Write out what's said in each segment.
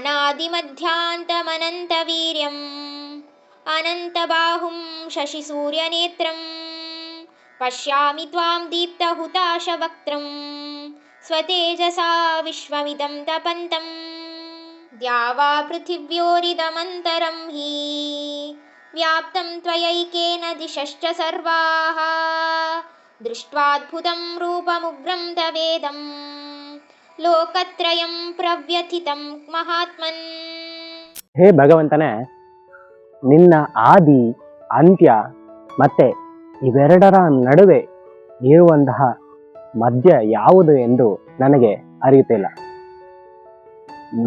ಅನಾದಿಮಧ್ಯಾಂತಮನಂತವೀರ್ಯಂ ಅನಂತಬಾಹುಂ ಶಶಿಸೂರ್ಯನೇತ್ರಂ ಪಶ್ಯಾಮಿ ತ್ವಾಂ ದೀಪ್ತಹುತಾಶವಕ್ತ್ರಂ ಸ್ವತೇಜಸಾ ವಿಶ್ವಮಿದಂ ತಪಂತಂ ದ್ಯಾವಾ ಪೃಥಿವ್ಯೋರಿದಮಂತರಂ ಹಿ ವ್ಯಾಪ್ತಂ ತ್ವಯೈಕೇನ ದಿಶಶ್ಚ ಸರ್ವಾಃ ದೃಷ್ಟ್ವಾದ್ಭುತಂ ರೂಪಮುಗ್ರಂ ತವೇದಂ ಲೋಕತ್ರಯಂ ಪ್ರವ್ಯಥಿತಂ ಮಹಾತ್ಮನ್. ಹೇ ಭಗವಂತನೇ, ನಿನ್ನ ಆದಿ ಅಂತ್ಯ ಮತ್ತೆ ಇವೆರಡರ ನಡುವೆ ಇರುವಂತಹ ಮಧ್ಯ ಯಾವುದು ಎಂದು ನನಗೆ ಅರಿಯುತ್ತಿಲ್ಲ.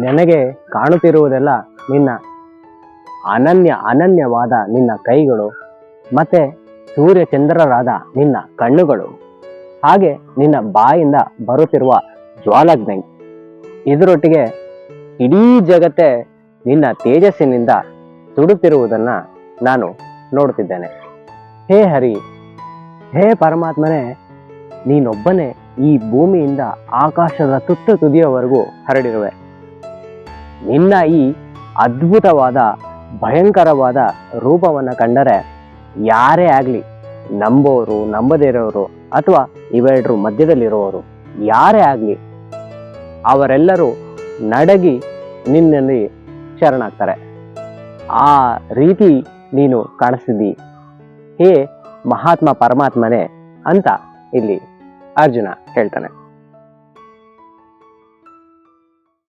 ನನಗೆ ಕಾಣುತ್ತಿರುವುದೆಲ್ಲ ನಿನ್ನ ಅನನ್ಯವಾದ ನಿನ್ನ ಕೈಗಳು ಮತ್ತೆ ಸೂರ್ಯಚಂದ್ರರಾದ ನಿನ್ನ ಕಣ್ಣುಗಳು, ಹಾಗೆ ನಿನ್ನ ಬಾಯಿಂದ ಬರುತ್ತಿರುವ ಜ್ವಾಲಾಗ್ನಿ. ಇದರೊಟ್ಟಿಗೆ ಇಡೀ ಜಗತ್ತೇ ನಿನ್ನ ತೇಜಸ್ಸಿನಿಂದ ಸುಡುತ್ತಿರುವುದನ್ನ ನಾನು ನೋಡುತ್ತಿದ್ದೇನೆ. ಹೇ ಹರಿ, ಹೇ ಪರಮಾತ್ಮನೇ, ನೀನೊಬ್ಬನೇ ಈ ಭೂಮಿಯಿಂದ ಆಕಾಶದ ತುತ್ತ ತುದಿಯವರೆಗೂ ಹರಡಿರುವೆ. ನಿನ್ನ ಈ ಅದ್ಭುತವಾದ ಭಯಂಕರವಾದ ರೂಪವನ್ನು ಕಂಡರೆ ಯಾರೇ ಆಗಲಿ, ನಂಬೋರು ನಂಬದೇ ಇರೋರು ಅಥವಾ ಇವೆರಡರ ಮಧ್ಯದಲ್ಲಿರುವವರು ಯಾರೇ ಆಗಲಿ, ಅವರೆಲ್ಲರೂ ನಡಗಿ ನಿನ್ನಲ್ಲಿ ಶರಣಾಗ್ತಾರೆ. ಆ ರೀತಿ ನೀನು ಕಾಣಿಸ್ತಿದ್ದಿ. ಹೇ ಮಹಾತ್ಮ ಪರಮಾತ್ಮನೇ ಅಂತ ಇಲ್ಲಿ ಅರ್ಜುನ ಹೇಳ್ತಾನೆ.